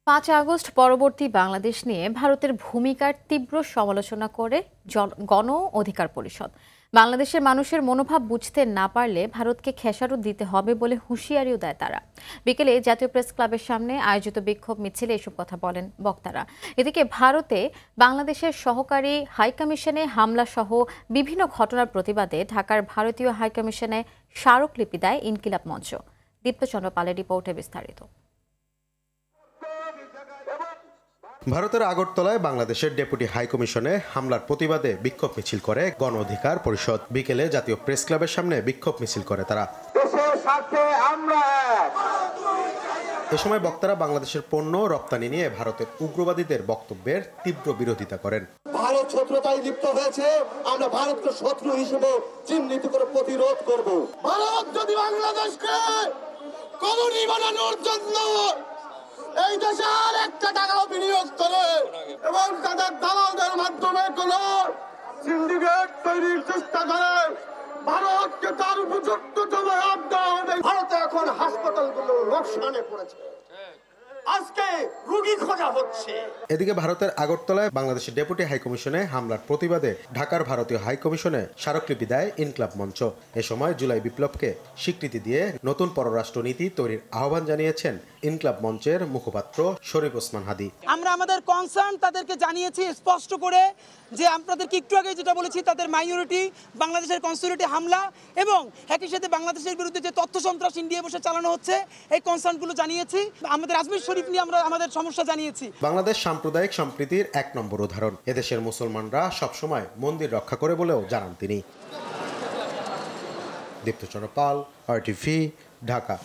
৫ August পরবর্তী বাংলাদেশ নিয়ে ভারতের ভূমিকার তীব্র সমালোচনা করে গণ অধিকার পরিষদ। বাংলাদেশের মানুষের মনোভাব বুঝতে না পারলে ভারতকে খেসারত দিতে হবে বলে হুঁশিয়ারিও দেয় তারা। বিকেলে জাতীয় প্রেস ক্লাবের সামনে আয়োজিত বিক্ষোভ মিছিলে এসব কথা বলেন বক্তারা। এদিকে ভারতে বাংলাদেশের সহকারী হাইকমিশনে হামলা সহ বিভিন্ন ঘটনার প্রতিবাদে ঢাকার ভারতীয় হাইকমিশনে স্মারকলিপি দেয় ইনকিলাব মঞ্চ। দীপ্তচন্দ্র পালের রিপোর্টে বিস্তারিত। ভারতের আগরতলায় বাংলাদেশের ডেপুটি হাইকমিশনে হামলার প্রতিবাদে বিক্ষোভ মিছিল করে গণ অধিকার পরিষদ। বিকেলে জাতীয় প্রেস ক্লাবের সামনে বিক্ষোভ মিছিল করে তারা। এ সময় বক্তারা বাংলাদেশের পণ্য রপ্তানি নিয়ে ভারতের উগ্রবাদীদের বক্তব্যের তীব্র বিরোধিতা করেন। ভারত শত্রুতায় লিপ্ত হয়েছে, আমরা ভারতকে শত্রু হিসেবে চিহ্নিত করে প্রতিরোধ করব। ভারত যদি বাংলাদেশকে কলোনি বানানোর জন্য এই দেশে আর একটা টাকাও বিনিয়োগ করে এবং তাদের দালালদের মাধ্যমে কোন সিন্ডিকেট তৈরির চেষ্টা করে, ভারতকে তার উপযুক্ত জবাব দেওয়া হবে। ভারতে এখন হাসপাতালগুলো লোকসানে পড়েছে, আজকে রোগী খোঁজা হচ্ছে। এদিকে ভারতের আগরতলায় বাংলাদেশের ডেপুটি হাইকমিশনে হামলার প্রতিবাদে ঢাকার ভারতীয় হাইকমিশনে স্মারকলিপি দেয় ইনকিলাব মঞ্চ। এ সময় জুলাই বিপ্লবকে স্বীকৃতি দিয়ে নতুন পররাষ্ট্র নীতি তৈরির আহ্বান জানিয়েছেন ইনকিলাব মঞ্চের মুখপাত্র শরীফ ওসমান হাদি। আমরা আমাদের কনসার্ন তাদেরকে জানিয়েছি স্পষ্ট করে যে আপনাদেরকে একটু আগে যেটা বলেছি, তাদের মাইনরিটি বাংলাদেশের কনস্যুলেটে হামলা এবং একই সাথে বাংলাদেশের বিরুদ্ধে যে তথ্য সন্ত্রাস ইন্ডিয়া বসে চালানো হচ্ছে, এই কনসার্নগুলো জানিয়েছি। আমাদের আজমির শরীফ নিয়ে আমরা আমাদের সমস্যা জানিয়েছি। বাংলাদেশ সাম্প্রদায়িক সম্প্রীতির ১ নম্বর উদাহরণ। এদেশের মুসলমানরা সবসময় মন্দির রক্ষা করে বলেও জানান তিনি। দীপ্তচন্দ্র পাল, RTV, ঢাকা।